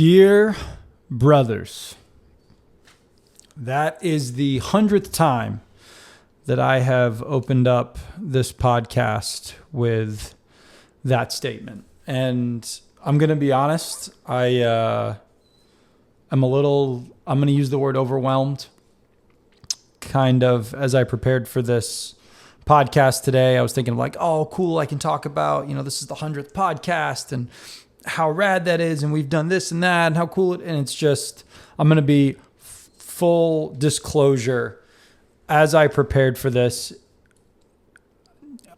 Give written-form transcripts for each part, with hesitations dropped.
Dear brothers, that is the 100th time that I have opened up this podcast with that statement. And I'm going to be honest, I'm going to use the word overwhelmed. Kind of as I prepared for this podcast today, I was thinking like, oh, cool, I can talk about, this is the 100th podcast and how rad that is, and we've done this and that, and how cool it. And it's just, I'm going to be full disclosure. As I prepared for this,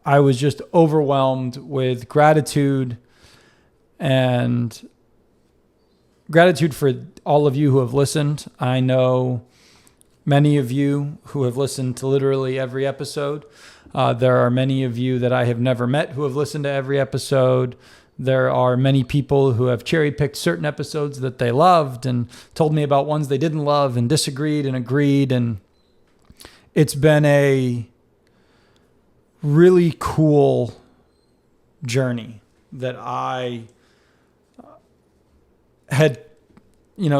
I was just overwhelmed with gratitude and gratitude for all of you who have listened. I know many of you who have listened to literally every episode. There are many of you that I have never met who have listened to every episode. There are many people who have cherry-picked certain episodes that they loved and told me about ones they didn't love and disagreed and agreed. And it's been a really cool journey that I had,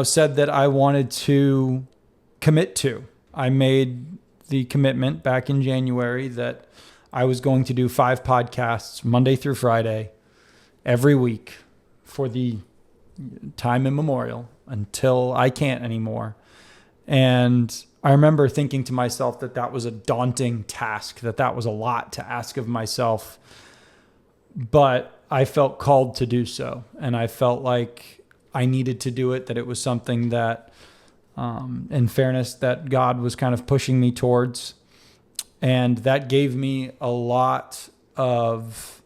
said that I wanted to commit to. I made the commitment back in January that I was going to do 5 podcasts Monday through Friday every week for the time immemorial until I can't anymore. And I remember thinking to myself that was a daunting task, that was a lot to ask of myself, but I felt called to do so. And I felt like I needed to do it, that it was something that, in fairness, that God was kind of pushing me towards. And that gave me a lot of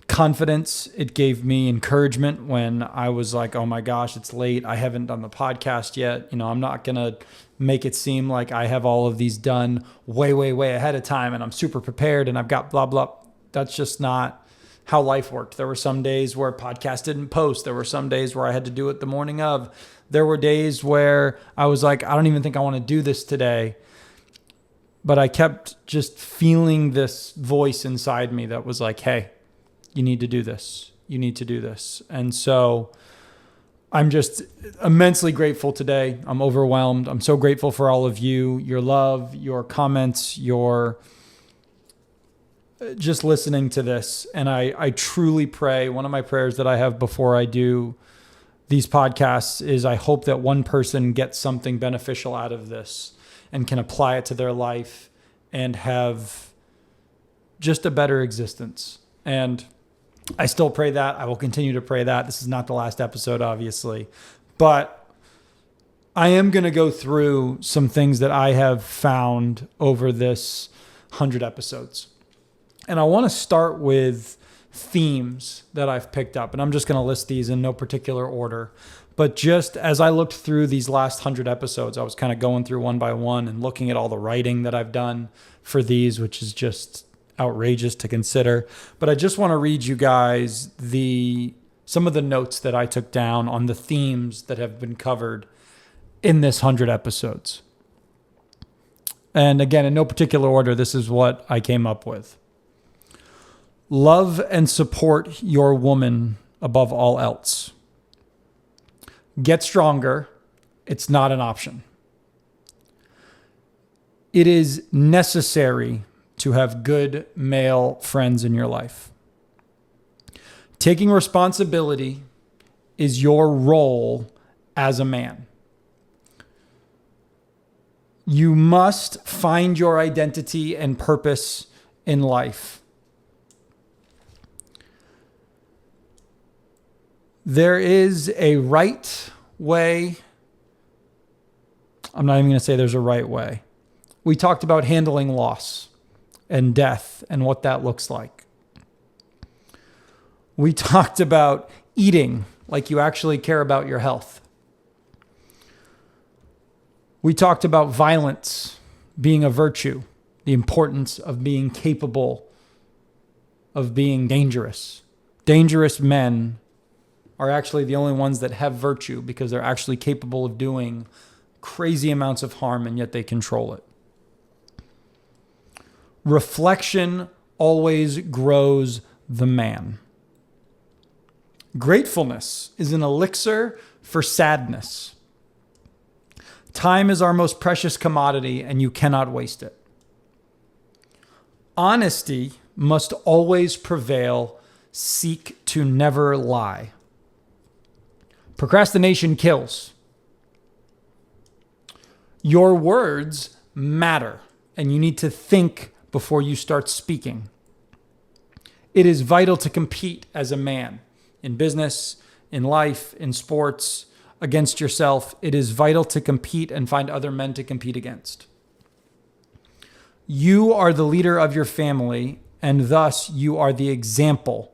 confidence. It gave me encouragement when I was like, oh my gosh, it's late. I haven't done the podcast yet. I'm not going to make it seem like I have all of these done way, way, way ahead of time and I'm super prepared and I've got blah, blah. That's just not how life worked. There were some days where podcast didn't post. There were some days where I had to do it the morning of. There were days where I was like, I don't even think I want to do this today. But I kept just feeling this voice inside me that was like, hey, you need to do this. You need to do this. And so I'm just immensely grateful today. I'm overwhelmed. I'm so grateful for all of you, your love, your comments, your just listening to this. And I truly pray, one of my prayers that I have before I do these podcasts is I hope that one person gets something beneficial out of this and can apply it to their life and have just a better existence. And I still pray that. I will continue to pray that. This is not the last episode, obviously. But I am going to go through some things that I have found over this 100 episodes. And I want to start with themes that I've picked up. And I'm just going to list these in no particular order. But just as I looked through these last 100 episodes, I was kind of going through one by one and looking at all the writing that I've done for these, which is just outrageous to consider. But I just want to read you guys some of the notes that I took down on the themes that have been covered in this 100 episodes. And again, in no particular order, this is what I came up with. Love and support your woman above all else. Get stronger. It's not an option. It is necessary to have good male friends in your life. Taking responsibility is your role as a man. You must find your identity and purpose in life. There is a right way. I'm not even going to say there's a right way. We talked about handling loss and death and what that looks like. We talked about eating like you actually care about your health. We talked about violence being a virtue, the importance of being capable of being dangerous. Dangerous men are actually the only ones that have virtue because they're actually capable of doing crazy amounts of harm and yet they control it. Reflection always grows the man. Gratefulness is an elixir for sadness. Time is our most precious commodity, and you cannot waste it. Honesty must always prevail. Seek to never lie. Procrastination kills. Your words matter, and you need to think before you start speaking. It is vital to compete as a man in business, in life, in sports, against yourself. It is vital to compete and find other men to compete against. You are the leader of your family, and thus you are the example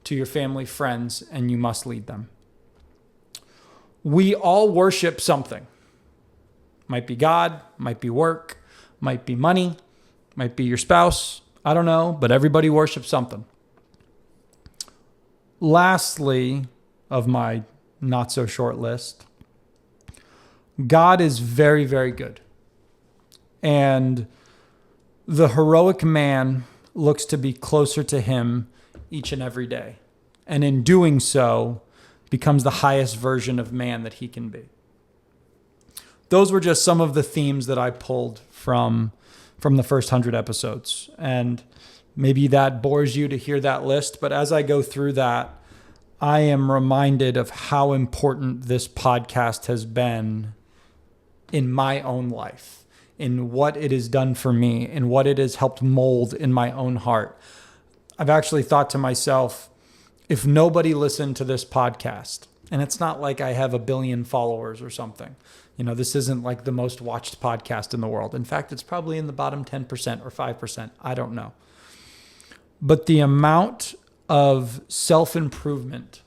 to your family, friends, and you must lead them. We all worship something. Might be God, might be work, might be money, might be your spouse. I don't know, but everybody worships something. Lastly, of my not so short list, God is very, very good. And the heroic man looks to be closer to him each and every day. And in doing so, becomes the highest version of man that he can be. Those were just some of the themes that I pulled from the first 100 episodes. And maybe that bores you to hear that list, but as I go through that, I am reminded of how important this podcast has been in my own life, in what it has done for me, in what it has helped mold in my own heart. I've actually thought to myself, if nobody listened to this podcast, and it's not like I have 1 billion followers or something, this isn't like the most watched podcast in the world. In fact, it's probably in the bottom 10% or 5%. I don't know. But the amount of self-improvement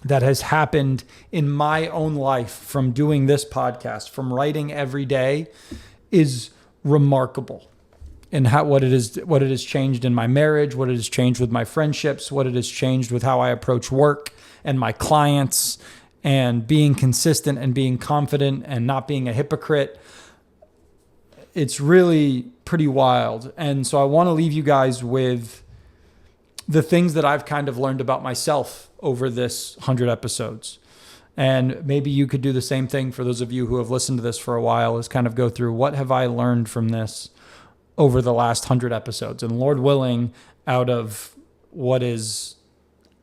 that has happened in my own life from doing this podcast, from writing every day, is remarkable. And what it has changed in my marriage, what it has changed with my friendships, what it has changed with how I approach work and my clients, and being consistent and being confident and not being a hypocrite. It's really pretty wild. And so I want to leave you guys with the things that I've kind of learned about myself over this 100 episodes. And maybe you could do the same thing for those of you who have listened to this for a while, is kind of go through, what have I learned from this over the last 100 episodes? And Lord willing, out of what is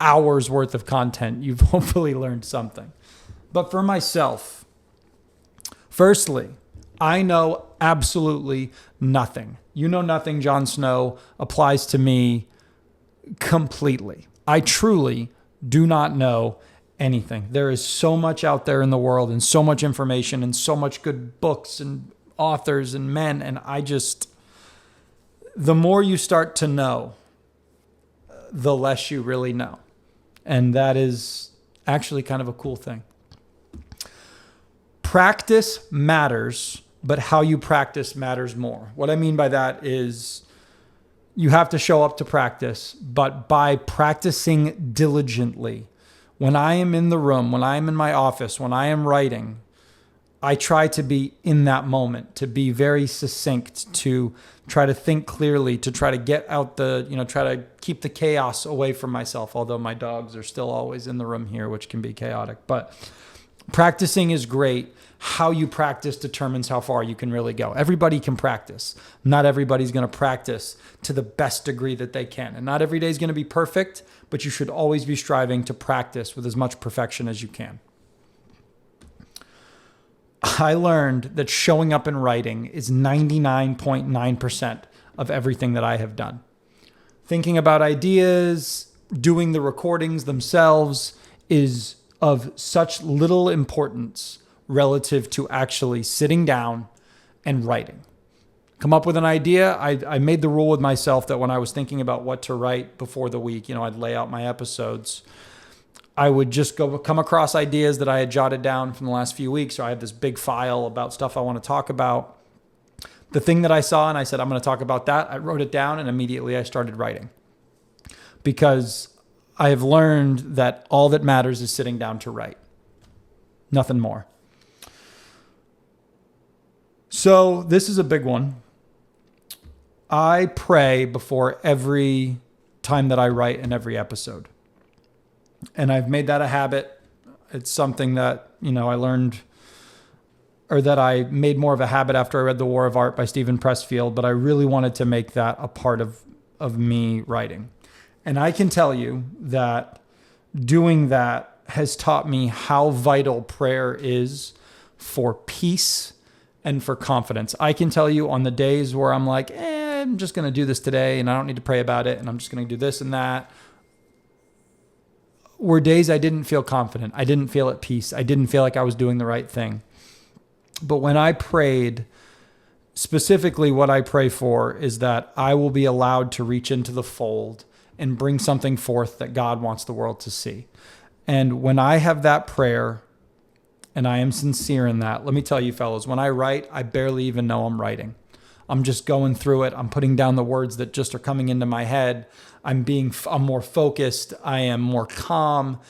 hours worth of content, you've hopefully learned something. But for myself, firstly, I know absolutely nothing. You know nothing, Jon Snow, applies to me completely. I truly do not know anything. There is so much out there in the world, and so much information, and so much good books and authors and men. And the more you start to know, the less you really know. And that is actually kind of a cool thing. Practice matters, but how you practice matters more. What I mean by that is you have to show up to practice, but by practicing diligently, when I am in the room, when I am in my office, when I am writing, I try to be in that moment, to be very succinct, to try to think clearly, to try to get out try to keep the chaos away from myself, although my dogs are still always in the room here, which can be chaotic. But practicing is great. How you practice determines how far you can really go. Everybody can practice. Not everybody's going to practice to the best degree that they can. And not every day is going to be perfect, but you should always be striving to practice with as much perfection as you can. I learned that showing up in writing is 99.9% of everything that I have done. Thinking about ideas, doing the recordings themselves is of such little importance relative to actually sitting down and writing. Come up with an idea. I made the rule with myself that when I was thinking about what to write before the week, I'd lay out my episodes. I would just come across ideas that I had jotted down from the last few weeks. So I have this big file about stuff I want to talk about. The thing that I saw and I said, I'm going to talk about that. I wrote it down and immediately I started writing, because I have learned that all that matters is sitting down to write. Nothing more. So this is a big one. I pray before every time that I write in every episode. And I've made that a habit. It's something that, I learned, or that I made more of a habit after I read The War of Art by Stephen Pressfield, but I really wanted to make that a part of me writing. And I can tell you that doing that has taught me how vital prayer is for peace and for confidence. I can tell you on the days where I'm like, I'm just going to do this today and I don't need to pray about it and I'm just going to do this and that, were days I didn't feel confident. I didn't feel at peace. I didn't feel like I was doing the right thing. But when I prayed, specifically what I pray for is that I will be allowed to reach into the fold and bring something forth that God wants the world to see. And when I have that prayer, and I am sincere in that, let me tell you, fellas, when I write, I barely even know I'm writing. I'm just going through it. I'm putting down the words that just are coming into my head. I'm more focused. I am more calm.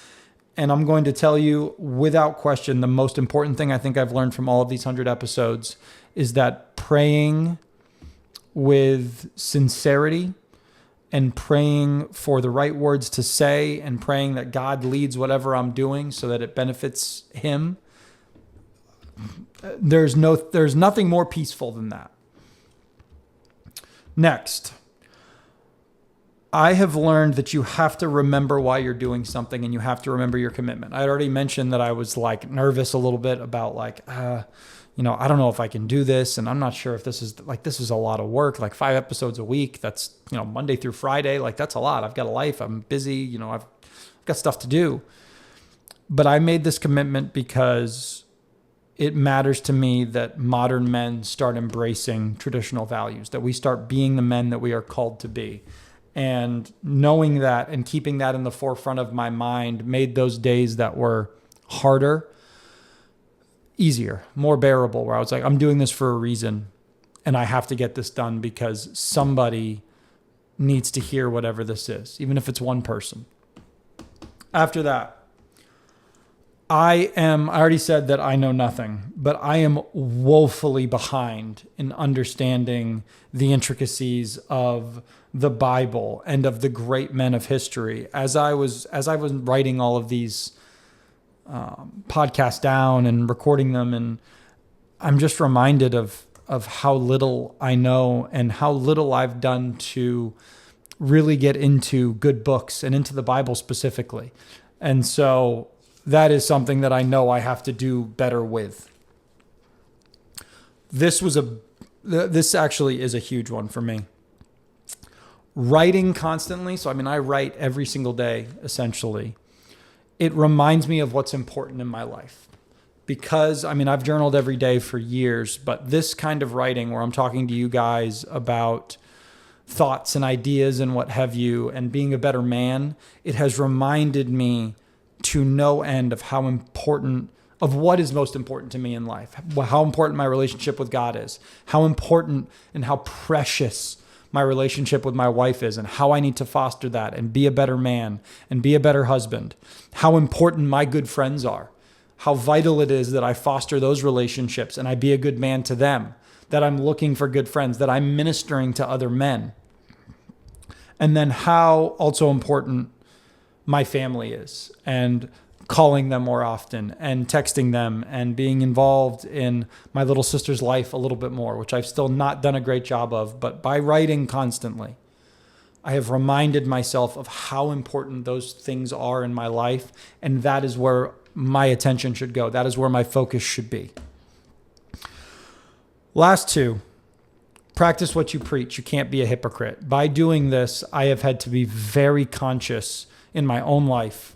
And I'm going to tell you, without question, the most important thing I think I've learned from all of these 100 episodes is that praying with sincerity and praying for the right words to say and praying that God leads whatever I'm doing so that it benefits Him, there's nothing more peaceful than that. Next, I have learned that you have to remember why you're doing something and you have to remember your commitment. I already mentioned that I was nervous a little bit about I don't know if I can do this. And I'm not sure if this is a lot of work, 5 episodes a week. That's, Monday through Friday. That's a lot. I've got a life. I'm busy. I've got stuff to do. But I made this commitment because it matters to me that modern men start embracing traditional values, that we start being the men that we are called to be. And knowing that and keeping that in the forefront of my mind made those days that were harder easier, more bearable, where I was like, I'm doing this for a reason and I have to get this done because somebody needs to hear whatever this is, even if it's one person. After that, I already said that I know nothing, but I am woefully behind in understanding the intricacies of the Bible and of the great men of history. As I was writing all of these podcasts down and recording them, and I'm just reminded of how little I know and how little I've done to really get into good books and into the Bible specifically. And so that is something that I know I have to do better with. This actually is a huge one for me. Writing constantly. So, I write every single day, essentially. It reminds me of what's important in my life because, I've journaled every day for years, but this kind of writing where I'm talking to you guys about thoughts and ideas and what have you, and being a better man, it has reminded me to no end of of what is most important to me in life, how important my relationship with God is, how important and how precious my relationship with my wife is, and how I need to foster that and be a better man and be a better husband, how important my good friends are, how vital it is that I foster those relationships and I be a good man to them, that I'm looking for good friends, that I'm ministering to other men. And then how also important my family is, and calling them more often and texting them and being involved in my little sister's life a little bit more, which I've still not done a great job of. But by writing constantly, I have reminded myself of how important those things are in my life. And that is where my attention should go. That is where my focus should be. Last two, practice what you preach. You can't be a hypocrite. By doing this, I have had to be very conscious in my own life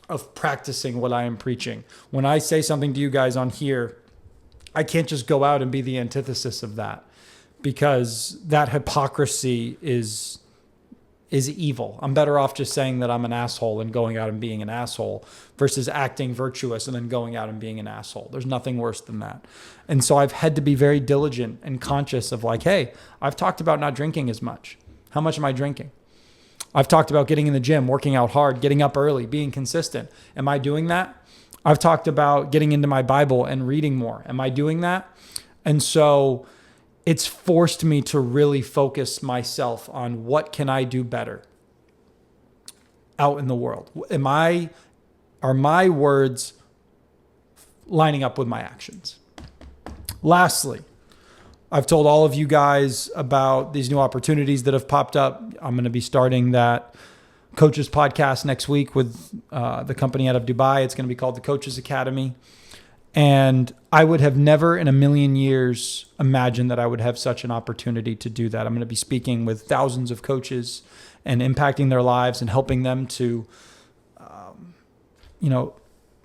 of practicing what I am preaching. When I say something to you guys on here, I can't just go out and be the antithesis of that, because that hypocrisy is evil. I'm better off just saying that I'm an asshole and going out and being an asshole versus acting virtuous and then going out and being an asshole. There's nothing worse than that. And so I've had to be very diligent and conscious of hey, I've talked about not drinking as much. How much am I drinking? I've talked about getting in the gym, working out hard, getting up early, being consistent. Am I doing that? I've talked about getting into my Bible and reading more. Am I doing that? And so it's forced me to really focus myself on what can I do better. out in the world? Are my words lining up with my actions? Lastly, I've told all of you guys about these new opportunities that have popped up. I'm going to be starting that Coaches podcast next week with the company out of Dubai. It's going to be called the Coaches Academy. And I would have never in a million years imagined that I would have such an opportunity to do that. I'm going to be speaking with thousands of coaches and impacting their lives and helping them to,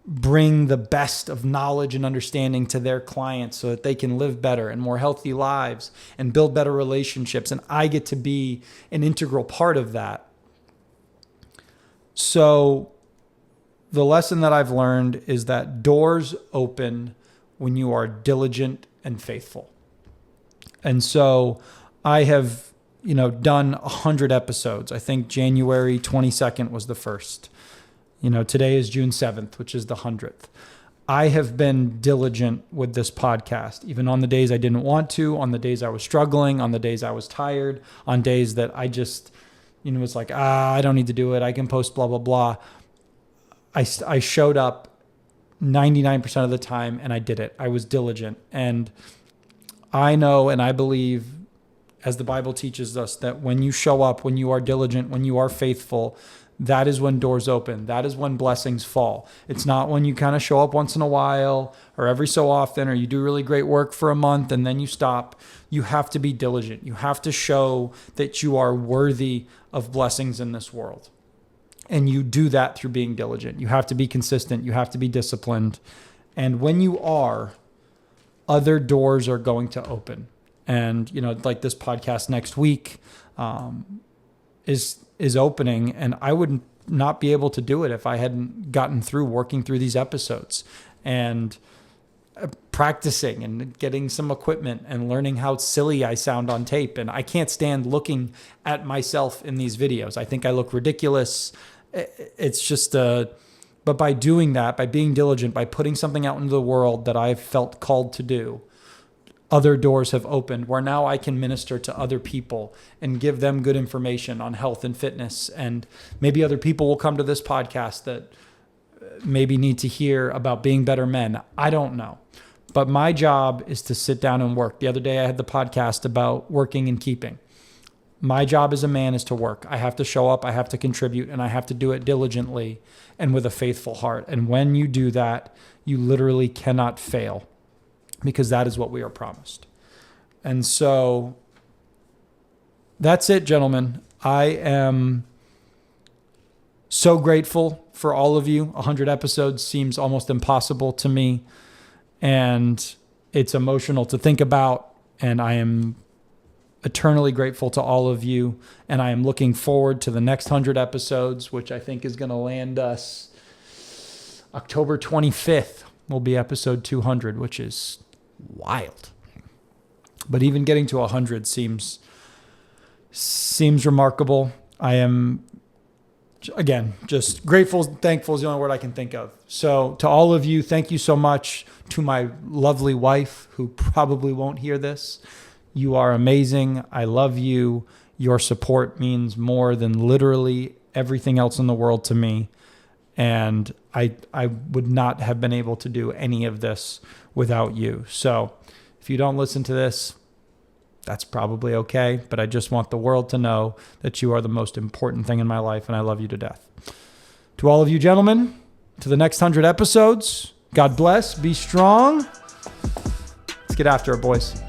bring the best of knowledge and understanding to their clients so that they can live better and more healthy lives and build better relationships. And I get to be an integral part of that. So the lesson that I've learned is that doors open when you are diligent and faithful. And so I have, done 100 episodes. I think January 22nd was the first. Today is June 7th, which is the 100th. I have been diligent with this podcast, even on the days I didn't want to, on the days I was struggling, on the days I was tired, on days that I just, was like, I don't need to do it. I can post blah, blah, blah. I showed up 99% of the time and I did it. I was diligent. And I know and I believe, as the Bible teaches us, that when you show up, when you are diligent, when you are faithful, that is when doors open. That is when blessings fall. It's not when you kind of show up once in a while or every so often, or you do really great work for a month and then you stop. You have to be diligent. You have to show that you are worthy of blessings in this world. And you do that through being diligent. You have to be consistent. You have to be disciplined. And when you are, other doors are going to open. And, like this podcast next week is opening, and I would not be able to do it if I hadn't gotten through working through these episodes and practicing and getting some equipment and learning how silly I sound on tape. And I can't stand looking at myself in these videos. I think I look ridiculous. It's just but by doing that, by being diligent, by putting something out into the world that I've felt called to do, other doors have opened where now I can minister to other people and give them good information on health and fitness. And maybe other people will come to this podcast that maybe need to hear about being better men. I don't know. But my job is to sit down and work. The other day I had the podcast about working and keeping. My job as a man is to work. I have to show up, I have to contribute, and I have to do it diligently and with a faithful heart. And when you do that, you literally cannot fail, because that is what we are promised. And so that's it, gentlemen. I am so grateful for all of you. 100 episodes seems almost impossible to me, and it's emotional to think about, and I am eternally grateful to all of you, and I am looking forward to the next 100 episodes, which I think is going to land us October 25th will be episode 200, which is wild. But even getting to 100 seems remarkable. I am, again, just grateful, thankful is the only word I can think of. So to all of you, thank you so much. To my lovely wife, who probably won't hear this, you are amazing. I love you. Your support means more than literally everything else in the world to me. And I would not have been able to do any of this without you. So if you don't listen to this, that's probably okay. But I just want the world to know that you are the most important thing in my life, and I love you to death. To all of you gentlemen, to the next 100 episodes, God bless, be strong. Let's get after it, boys.